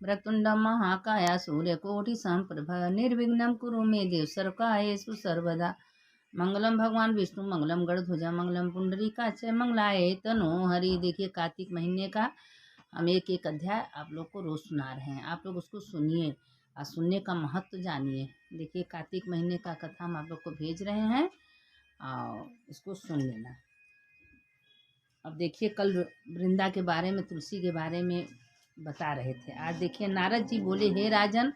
वक्रतुंड महाकाय सूर्यकोटि समप्रभ निर्विघ्नं कुरु मे देव सर्वकार्येषु सर्वदा। मंगलम भगवान विष्णु मंगलम गणध्वजा मंगलम पुंडरीकाक्ष मंगलाय तनो हरि। देखिए कार्तिक महीने का हम एक एक अध्याय आप लोग को रोज सुना रहे हैं, आप लोग उसको सुनिए और सुनने का महत्व जानिए। देखिए कार्तिक महीने का कथा हम आप लोग को भेज रहे हैं और इसको सुन लेना। अब देखिए कल वृंदा के बारे में, तुलसी के बारे में बता रहे थे। आज देखिए नारद जी बोले, हे राजन,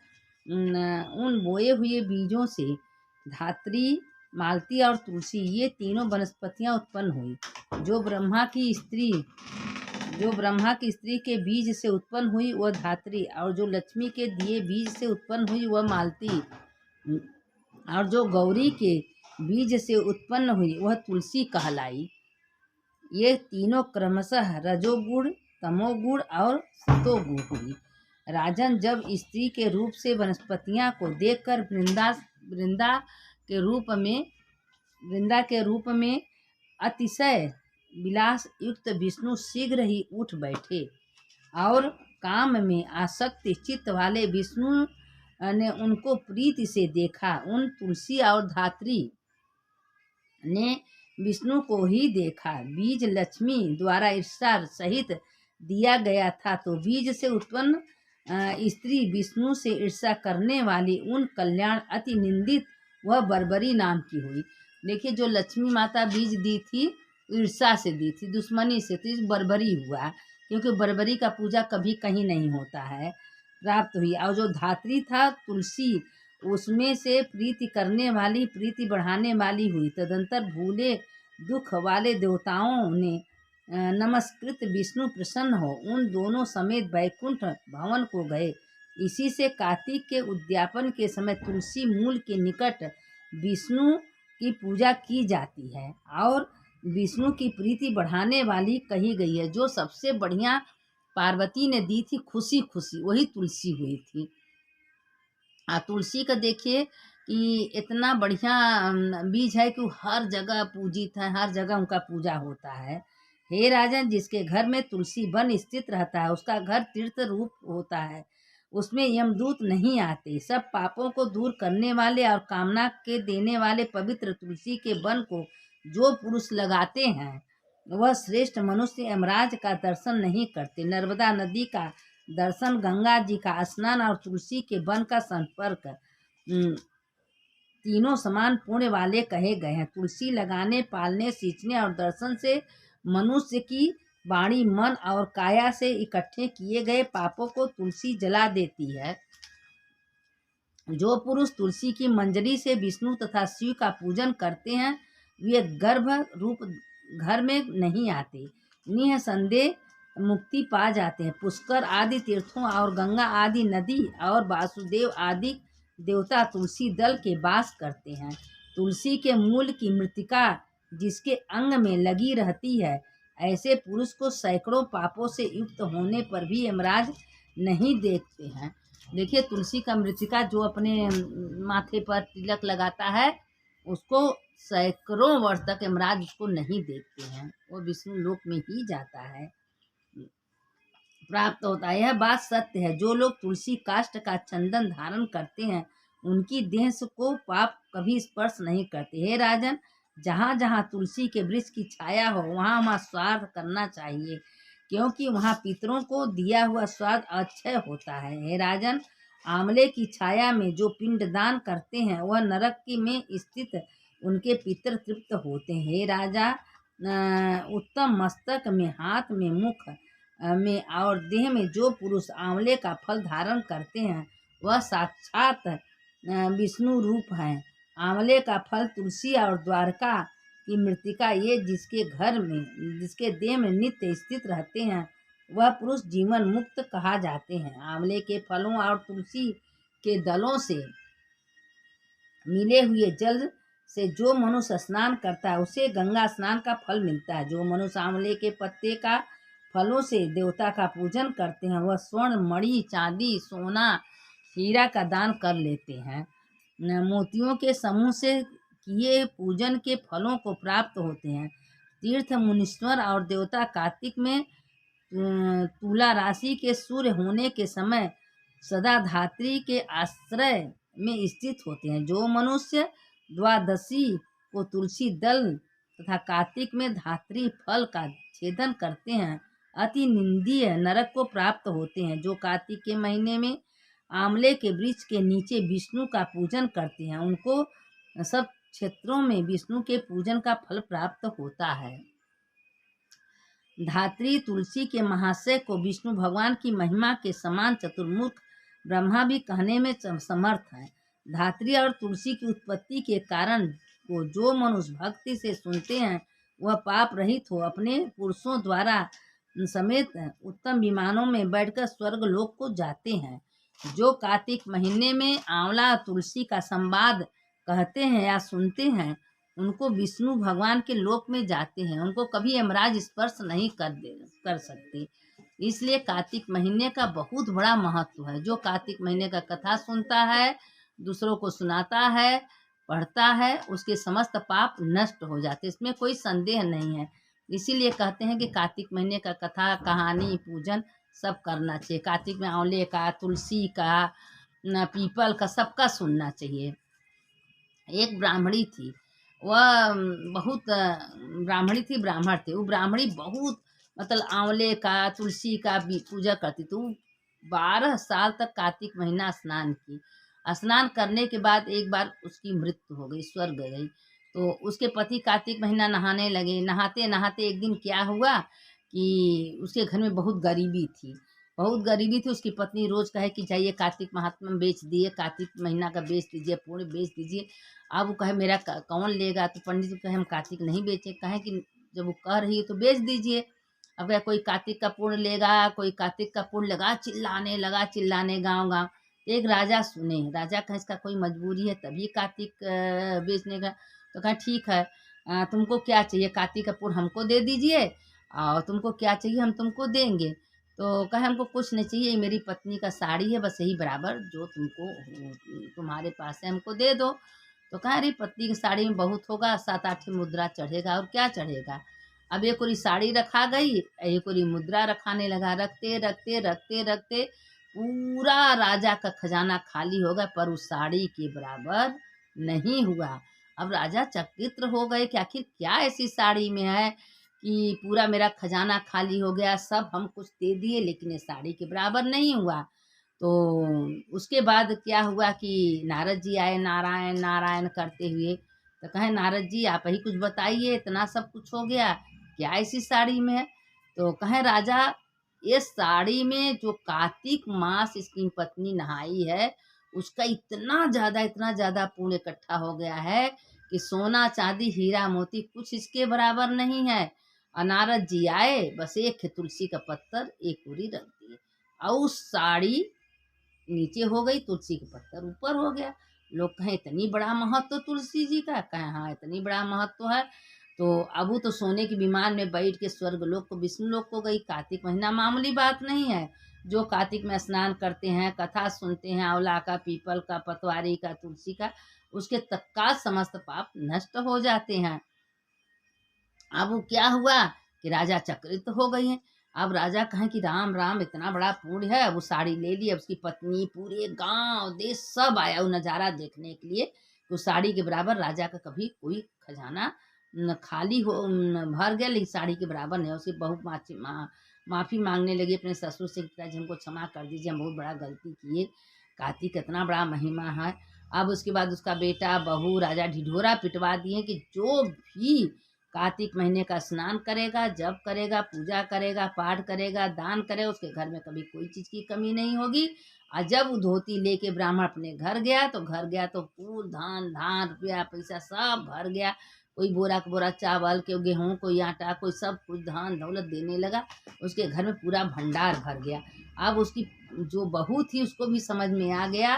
उन बोए हुए बीजों से धात्री, मालती और तुलसी ये तीनों वनस्पतियां उत्पन्न हुई। जो ब्रह्मा की स्त्री के बीज से उत्पन्न हुई वह धात्री, और जो लक्ष्मी के दिए बीज से उत्पन्न हुई वह मालती, और जो गौरी के बीज से उत्पन्न हुई वह तुलसी कहलाई। ये तीनों क्रमशः रजोगुण, तमोगुण और सतोगुण हुई। राजन, जब स्त्री के रूप से वनस्पतियां को देखकर वृंदा के रूप में अतिशय विलास युक्त विष्णु शीघ्र ही उठ बैठे, और काम में आसक्ति चित्त वाले विष्णु ने उनको प्रीति से देखा। उन तुलसी और धात्री ने विष्णु को ही देखा। बीज लक्ष्मी द्वारा ईर्षा सहित दिया गया था, तो बीज से उत्पन्न स्त्री विष्णु से ईर्षा करने वाली उन कल्याण अति निंदित वह बर्बरी नाम की हुई। देखिए जो लक्ष्मी माता बीज दी थी ईर्षा से दी थी, दुश्मनी से, तो बर्बरी हुआ, क्योंकि बर्बरी का पूजा कभी कहीं नहीं होता है, प्राप्त हुई। और जो धात्री था तुलसी, उसमें से प्रीति करने वाली, प्रीति बढ़ाने वाली हुई। तदंतर भूले दुख वाले देवताओं ने नमस्कृत विष्णु प्रसन्न हो उन दोनों समेत वैकुंठ भवन को गए। इसी से कार्तिक के उद्यापन के समय तुलसी मूल के निकट विष्णु की पूजा की जाती है और विष्णु की प्रीति बढ़ाने वाली कही गई है। जो सबसे बढ़िया पार्वती ने दी थी खुशी खुशी, वही तुलसी हुई थी। तुलसी का देखिए कि इतना बढ़िया बीज है कि हर जगह पूजित है, हर जगह उनका पूजा होता है। हे राजन, जिसके घर में तुलसी वन स्थित रहता है उसका घर तीर्थ रूप होता है, उसमें यमदूत नहीं आते। सब पापों को दूर करने वाले और कामना के देने वाले पवित्र तुलसी के वन को जो पुरुष लगाते हैं वह श्रेष्ठ मनुष्य यमराज का दर्शन नहीं करते। नर्मदा नदी का दर्शन, गंगा जी का स्नान और तुलसी के वन का संपर्क तीनों समान पुण्य वाले कहे गए हैं। तुलसी लगाने, पालने, सींचने और दर्शन से मनुष्य की वाणी, मन और काया से इकट्ठे किए गए पापों को तुलसी जला देती है। जो पुरुष तुलसी की मंजरी से विष्णु तथा शिव का पूजन करते हैं वे गर्भ रूप घर में नहीं आते, निःसंदेह मुक्ति पा जाते हैं। पुष्कर आदि तीर्थों और गंगा आदि नदी और वासुदेव आदि देवता तुलसी दल के वास करते हैं। तुलसी के मूल की मृतिका जिसके अंग में लगी रहती है, ऐसे पुरुष को सैकड़ों पापों से युक्त होने पर भी यमराज नहीं देखते हैं। देखिए तुलसी का मृतिका जो अपने माथे पर तिलक लगाता है उसको सैकड़ों वर्ष तक यमराज उसको नहीं देखते हैं, वो विष्णु लोक में ही जाता है, प्राप्त होता है। यह बात सत्य है। जो लोग तुलसी काष्ठ का चंदन धारण करते हैं उनकी देह को पाप कभी स्पर्श नहीं करते। हे राजन, जहाँ जहाँ तुलसी के वृक्ष की छाया हो वहाँ वहाँ श्राद्ध करना चाहिए, क्योंकि वहाँ पितरों को दिया हुआ श्राद्ध अक्षय होता है। हे राजन, आंवले की छाया में जो पिंडदान करते हैं वह नरक की में स्थित उनके पितर तृप्त होते हैं। हे राजा, उत्तम मस्तक में, हाथ में, मुख में और देह में जो पुरुष आंवले का फल धारण करते हैं वह साक्षात विष्णु रूप हैं। आंवले का फल, तुलसी और द्वारका की मृतिका ये जिसके घर में, जिसके देह में नित्य स्थित रहते हैं वह पुरुष जीवन मुक्त कहा जाते हैं। आंवले के फलों और तुलसी के दलों से मिले हुए जल से जो मनुष्य स्नान करता है उसे गंगा स्नान का फल मिलता है। जो मनुष्य आंवले के पत्ते का फलों से देवता का पूजन करते हैं वह स्वर्ण, मणि, चांदी, सोना, हीरा का दान कर लेते हैं। मोतियों के समूह से किए पूजन के फलों को प्राप्त होते हैं। तीर्थ, मुनीश्वर और देवता कार्तिक में तुला राशि के सूर्य होने के समय सदा धात्री के आश्रय में स्थित होते हैं। जो मनुष्य द्वादशी को तुलसी दल तथा कार्तिक में धात्री फल का छेदन करते हैं अति निंदनीय नरक को प्राप्त होते हैं। जो कार्तिक के महीने में आंवले के वृक्ष के नीचे विष्णु का पूजन करते हैं उनको सब क्षेत्रों में विष्णु के पूजन का फल प्राप्त होता है। धात्री तुलसी के महाशय को विष्णु भगवान की महिमा के समान चतुर्मुख ब्रह्मा भी कहने में समर्थ है। धात्री और तुलसी की उत्पत्ति के कारण को जो मनुष्य भक्ति से सुनते हैं वह पाप रहित हो अपने पुरुषों द्वारा समेत उत्तम विमानों में बैठकर स्वर्ग लोक को जाते हैं। जो कार्तिक महीने में आंवला तुलसी का संवाद कहते हैं या सुनते हैं उनको विष्णु भगवान के लोक में जाते हैं। उनको कभी यमराज स्पर्श नहीं कर सकते। इसलिए कार्तिक महीने का बहुत बड़ा महत्व है। जो कार्तिक महीने का कथा सुनता है, दूसरों को सुनाता है, पढ़ता है, उसके समस्त पाप नष्ट हो जाते, इसमें कोई संदेह नहीं है। इसीलिए कहते हैं कि कार्तिक महीने का कथा, कहानी, पूजन सब करना चाहिए। कार्तिक में आंवले का, तुलसी का, पीपल का, सबका सुनना चाहिए। एक ब्राह्मणी थी, वह बहुत ब्राह्मण थी। वो ब्राह्मणी बहुत मतलब आंवले का, तुलसी का भी पूजा करती थी। 12 साल तक कार्तिक महीना स्नान की। स्नान करने के बाद एक बार उसकी मृत्यु हो गई, स्वर्ग गई। तो उसके पति कार्तिक महीना नहाने लगे। नहाते नहाते एक दिन क्या हुआ कि उसके घर में बहुत गरीबी थी। उसकी पत्नी रोज कहे कि जाइए कार्तिक महात्मा बेच दिए, कार्तिक महीना का बेच दीजिए, पूर्ण बेच दीजिए। अब वो कहे मेरा कौन लेगा, तो पंडित जी कहे हम कार्तिक नहीं बेचे। कहे कि जब वो कह रही है तो बेच दीजिए। अब क्या कोई कार्तिक का पूर्ण लेगा, कोई कार्तिक का पूर्ण लगा, चिल्लाने गाँव। एक राजा सुने, राजा कहे इसका कोई मजबूरी है तभी कार्तिक बेचने का। तो कहा ठीक है, तुमको क्या चाहिए, कार्तिक का पूर्ण हमको दे दीजिए और तुमको क्या चाहिए हम तुमको देंगे। तो कहे हमको कुछ नहीं चाहिए, मेरी पत्नी का साड़ी है, बस यही बराबर जो तुमको तुम्हारे पास है हमको दे दो। तो कहा अरे पत्नी की साड़ी में बहुत होगा, 7-8 मुद्रा चढ़ेगा, और क्या चढ़ेगा। अब एक कोरी साड़ी रखा गई, एक कोरी मुद्रा रखाने लगा। रखते रखते रखते रखते पूरा राजा का खजाना खाली हो गया, पर उस साड़ी के बराबर नहीं हुआ। अब राजा चकित हो गए कि आखिर क्या ऐसी साड़ी में है कि पूरा मेरा खजाना खाली हो गया। सब हम कुछ दे दिए लेकिन ये साड़ी के बराबर नहीं हुआ। तो उसके बाद क्या हुआ कि नारद जी आए, नारायण नारायण करते हुए। तो कहे नारद जी आप ही कुछ बताइए, इतना सब कुछ हो गया, क्या ऐसी साड़ी में है। तो कहे राजा ये साड़ी में जो कार्तिक मास इसकी पत्नी नहाई है उसका इतना ज़्यादा पुण्य इकट्ठा हो गया है कि सोना चांदी हीरा मोती कुछ इसके बराबर नहीं है। और नारद जी आए, बस एक तुलसी का पत्थर एक पूरी रख दिए और उस साड़ी नीचे हो गई, तुलसी के पत्थर ऊपर हो गया। लोग कहें इतनी बड़ा महत्व तुलसी जी का, कहें हाँ इतनी बड़ा महत्व है। तो अब वो तो सोने के विमान में बैठ के स्वर्ग लोक को, विष्णु लोक को गई। कार्तिक महीना मामूली बात नहीं है। जो कार्तिक में स्नान करते हैं, कथा सुनते हैं, आंवला का, पीपल का, पतवारी का, तुलसी का, उसके तत्काल समस्त पाप नष्ट हो जाते हैं। अब वो क्या हुआ कि राजा चक्रित हो गई हैं। अब राजा कहें कि राम राम इतना बड़ा पुण्य है। अब वो साड़ी ले ली, अब उसकी पत्नी, पूरे गांव देश सब आया वो नज़ारा देखने के लिए। तो साड़ी के बराबर राजा का कभी कोई खजाना न खाली हो न भर गया, लेकिन साड़ी के बराबर नहीं। उसकी बहू माफ़ी मांगने लगी अपने ससुर से, पिताजी हमको क्षमा कर दीजिए, हम बहुत बड़ा गलती किए, कार्तिक इतना बड़ा महिमा है। अब उसके बाद उसका बेटा बहू राजा ढिढोरा पिटवा दिए कि जो भी कार्तिक महीने का स्नान करेगा, जप करेगा, पूजा करेगा, पाठ करेगा, दान करेगा, उसके घर में कभी कोई चीज़ की कमी नहीं होगी। और जब वो धोती लेके ब्राह्मण अपने घर गया तो फूल धान रुपया पैसा सब भर गया। कोई बोरा का बोरा चावल, कोई गेहूँ, कोई आटा, कोई सब कुछ धान दौलत देने लगा। उसके घर में पूरा भंडार भर गया। अब उसकी जो बहू थी उसको भी समझ में आ गया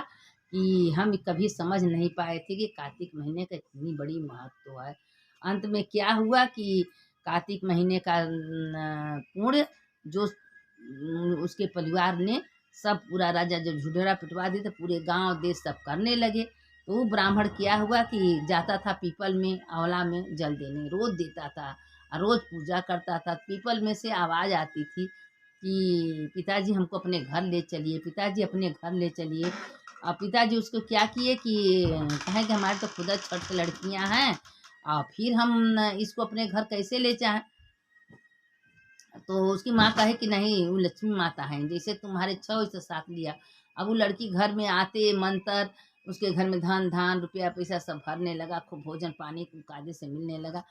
कि हम कभी समझ नहीं पाए थे कि कार्तिक महीने का इतनी बड़ी महत्व है। अंत में क्या हुआ कि कार्तिक महीने का पुण्य जो उसके परिवार ने सब, पूरा राजा जब ढिढोरा पिटवा दिए तो पूरे गांव देश सब करने लगे। तो वो ब्राह्मण क्या हुआ कि जाता था पीपल में, आंवला में जल देने, रोज देता था और रोज पूजा करता था। पीपल में से आवाज़ आती थी कि पिताजी हमको अपने घर ले चलिए, पिताजी अपने घर ले चलिए। और पिताजी उसको क्या किए कि कहें कि हमारे तो खुद छठ लड़कियां हैं और फिर हम इसको अपने घर कैसे ले जाएं। तो उसकी माँ कहे कि नहीं, वो लक्ष्मी माता हैं, जैसे तुम्हारे इच्छा हो वैसे साथ लिया। अब वो लड़की घर में आते मंतर उसके घर में धन धान रुपया पैसा सब भरने लगा, खूब भोजन पानी कायदे से मिलने लगा।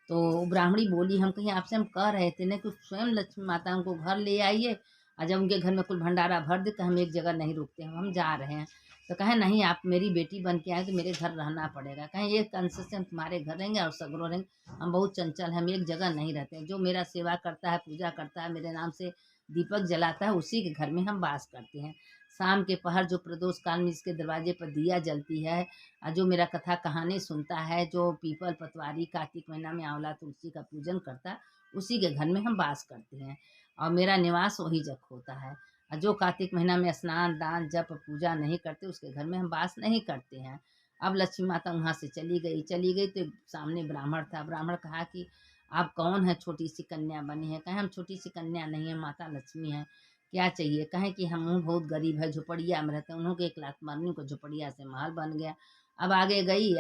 तो वो ब्राह्मणी बोली, हम कहीं आपसे हम कह रहे थे ना कि स्वयं लक्ष्मी माता हमको घर ले आइए, और जब उनके घर में कुल भंडारा भर दे तो हम एक जगह नहीं रुकते, हम जा रहे हैं। तो कहें नहीं, आप मेरी बेटी बन के आए तो मेरे घर रहना पड़ेगा। कहें एक अंश से हम तुम्हारे घर रहेंगे और सगरो रहेंगे, हम बहुत चंचल हैं, हम एक जगह नहीं रहते हैं। जो मेरा सेवा करता है, पूजा करता है, मेरे नाम से दीपक जलाता है, उसी के घर में हम वास करते हैं। शाम के पहर जो प्रदोष काल में इसके दरवाजे पर दिया जलती है, और जो मेरा कथा कहानी सुनता है, जो पीपल पतवारी कार्तिक महीना में आंवला तुलसी का पूजन करता है, उसी के घर में हम वास करते हैं और मेरा निवास वही जग होता है। और जो कार्तिक महीना में स्नान दान जप पूजा नहीं करते, उसके घर में हम वास नहीं करते हैं। अब लक्ष्मी माता वहाँ से चली गई तो सामने ब्राह्मण था। ब्राह्मण कहा कि आप कौन है, छोटी सी कन्या बनी है। कहें हम छोटी सी कन्या नहीं है, माता लक्ष्मी है, क्या चाहिए। कहें कि हम बहुत गरीब है, झुपड़िया में रहते हैं। उन्होंने एक लात मारनी को झुपड़िया से महल बन गया। अब आगे गई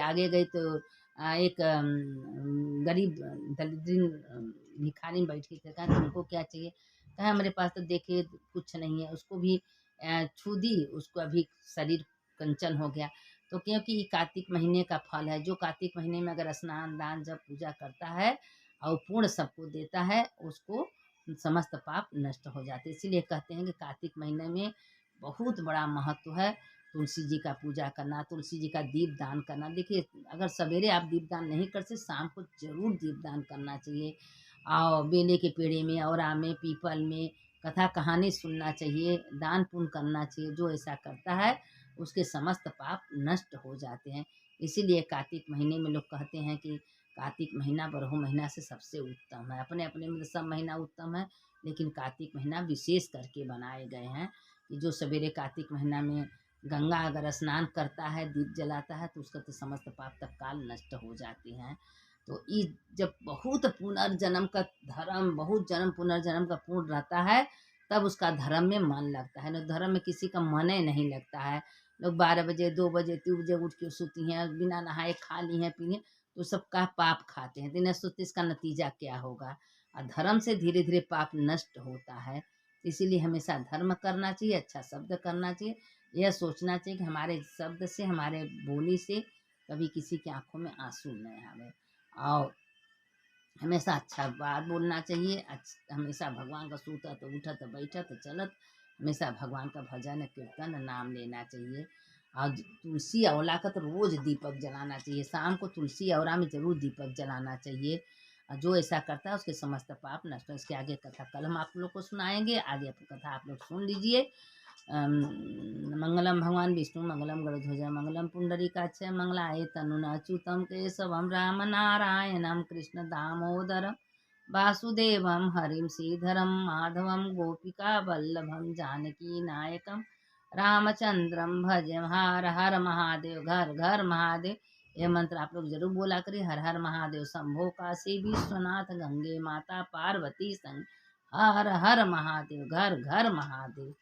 तो एक गरीब दरिद्रीन भिखारी बैठी थी। कहा तुमको क्या चाहिए। कहा हमारे पास तो देखिए कुछ नहीं है। उसको भी छू दी, उसको अभी शरीर कंचन हो गया। तो क्योंकि ये कार्तिक महीने का फल है, जो कार्तिक महीने में अगर स्नान दान जब पूजा करता है और पूर्ण सबको देता है, उसको समस्त पाप नष्ट हो जाते हैं। इसीलिए कहते हैं कि कार्तिक महीने में बहुत बड़ा महत्व है तुलसी जी का पूजा करना, तुलसी जी का दीप दान करना। देखिए अगर सवेरे आप दीप दान नहीं करते, शाम को जरूर दीप दान करना चाहिए। और बेले के पेड़े में, औरा में, पीपल में कथा कहानी सुनना चाहिए, दान पुण्य करना चाहिए। जो ऐसा करता है उसके समस्त पाप नष्ट हो जाते हैं। इसीलिए कार्तिक महीने में लोग कहते हैं कि कार्तिक महीना बारह महीना से सबसे उत्तम है। अपने अपने में सब महीना उत्तम है, लेकिन कार्तिक महीना विशेष करके बनाए गए हैं कि जो सवेरे कार्तिक महीना में गंगा अगर स्नान करता है, दीप जलाता है, तो उसका तो समस्त पाप तत्काल नष्ट हो जाते हैं। तो ये जब बहुत पुनर्जन्म का धर्म, बहुत जन्म पुनर्जन्म का पूर्ण रहता है, तब उसका धर्म में मन लगता है। न धर्म में किसी का मन ही नहीं लगता है। लोग 12 बजे 2 बजे 3 बजे उठ के सोती हैं, बिना नहाए खा ली हैं पी हैं, तो सबका पाप खाते हैं। दिन सोते इसका नतीजा क्या होगा। और धर्म से धीरे धीरे पाप नष्ट होता है। इसीलिए हमेशा धर्म करना चाहिए, अच्छा शब्द करना चाहिए, यह सोचना चाहिए कि हमारे शब्द से, हमारे बोली से कभी किसी की आंखों में आंसू न आवे। और हमेशा अच्छा बात बोलना चाहिए, हमेशा भगवान का सूतत उठत बैठत चलत हमेशा भगवान का भजन कीर्तन नाम लेना चाहिए। और तुलसी आंवला का तो रोज दीपक जलाना चाहिए। शाम को तुलसी आंवला में जरूर दीपक जलाना चाहिए। और जो ऐसा करता है उसके समस्त पाप नष्ट। इसके आगे कथा कल हम आप लोग को सुनाएंगे। आगे कथा आप लोग सुन लीजिए। मंगलम भगवान विष्णु मंगलम गरुध्वज मंगलम पुंडरीकाक्ष मंगलाय तनुना अच्युतम केशवम राम नारायणम कृष्ण दामोदरम वासुदेवम हरिम श्रीधरम माधवम गोपिका वल्लभम जानकी नायकम रामचंद्रम भज हर हर महादेव। घर घर महादेव, यह मंत्र आप लोग जरूर बोला करिए। हर हर महादेव शंभो काशी विश्वनाथ गंगे माता पार्वती संग हर हर महादेव। घर घर महादेव।